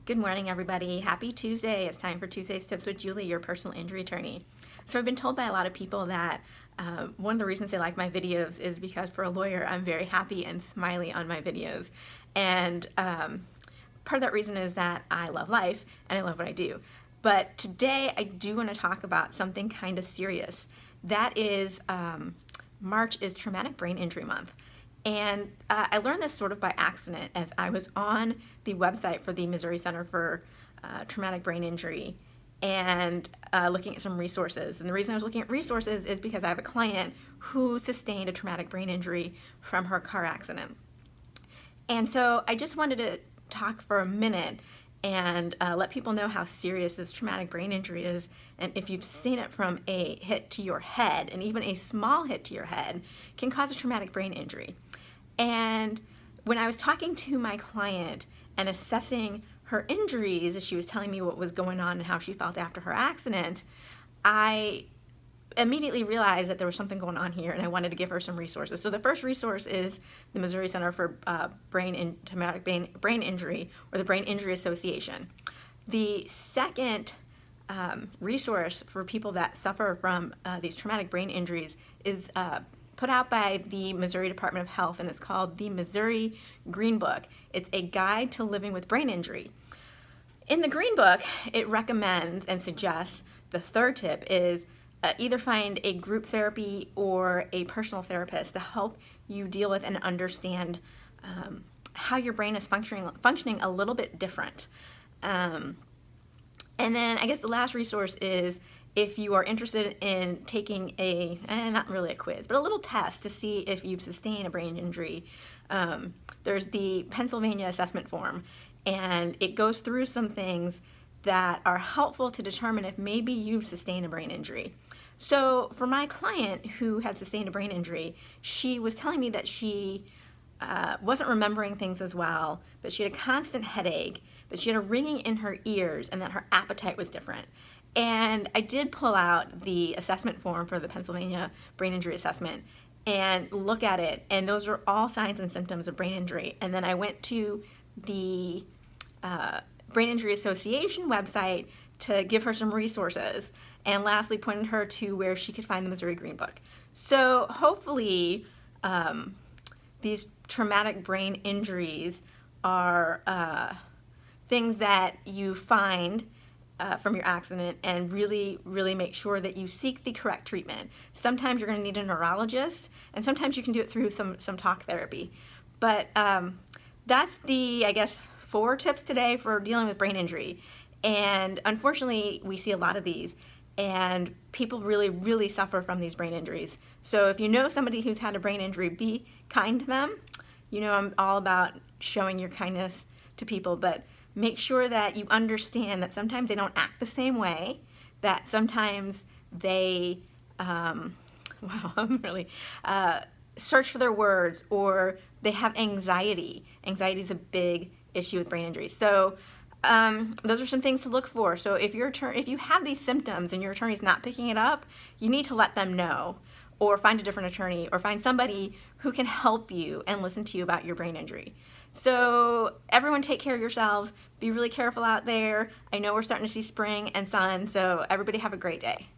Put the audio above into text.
Good morning, everybody. Happy Tuesday. It's time for Tuesday's Tips with Julie, your personal injury attorney. So I've been told by a lot of people that one of the reasons they like my videos is because for a lawyer, I'm very happy and smiley on my videos. And part of that reason is that I love life and I love what I do. But today I do want to talk about something kind of serious. That is March is Traumatic Brain Injury Month. And I learned this sort of by accident as I was on the website for the Missouri Center for Traumatic Brain Injury and looking at some resources. And the reason I was looking at resources is because I have a client who sustained a traumatic brain injury from her car accident. And so I just wanted to talk for a minute and let people know how serious this traumatic brain injury is, and if you've seen it from a hit to your head, and even a small hit to your head can cause a traumatic brain injury. And when I was talking to my client and assessing her injuries as she was telling me what was going on and how she felt after her accident, I immediately realized that there was something going on here and I wanted to give her some resources. So the first resource is the Missouri Center for Traumatic Brain Injury, or the Brain Injury Association. The second resource for people that suffer from these traumatic brain injuries is put out by the Missouri Department of Health, and it's called the Missouri Green Book. It's a guide to living with brain injury. In the Green Book, it recommends and suggests the third tip is either find a group therapy or a personal therapist to help you deal with and understand how your brain is functioning a little bit different. And then I guess the last resource is if you are interested in taking not really a quiz, but a little test to see if you've sustained a brain injury. There's the Pennsylvania assessment form, and it goes through some things that are helpful to determine if maybe you've sustained a brain injury. So for my client who had sustained a brain injury, she was telling me that she wasn't remembering things as well, that she had a constant headache, that she had a ringing in her ears, and that her appetite was different. And I did pull out the assessment form for the Pennsylvania Brain Injury Assessment and look at it, and those are all signs and symptoms of brain injury. And then I went to the Brain Injury Association website to give her some resources, and lastly pointed her to where she could find the Missouri Green Book. So hopefully these traumatic brain injuries are things that you find from your accident, and really make sure that you seek the correct treatment. Sometimes you're going to need a neurologist, and sometimes you can do it through some talk therapy. But that's the, I guess, 4 tips today for dealing with brain injury. And unfortunately, we see a lot of these, and people really suffer from these brain injuries. So if you know somebody who's had a brain injury, be kind to them. You know, I'm all about showing your kindness to people, but make sure that you understand that sometimes they don't act the same way, that sometimes they, search for their words, or they have anxiety. Anxiety is a big issue with brain injuries. So those are some things to look for. So if you have these symptoms and your attorney's not picking it up, you need to let them know, or find a different attorney, or find somebody who can help you and listen to you about your brain injury. So everyone take care of yourselves. Be really careful out there. I know we're starting to see spring and sun, so everybody have a great day.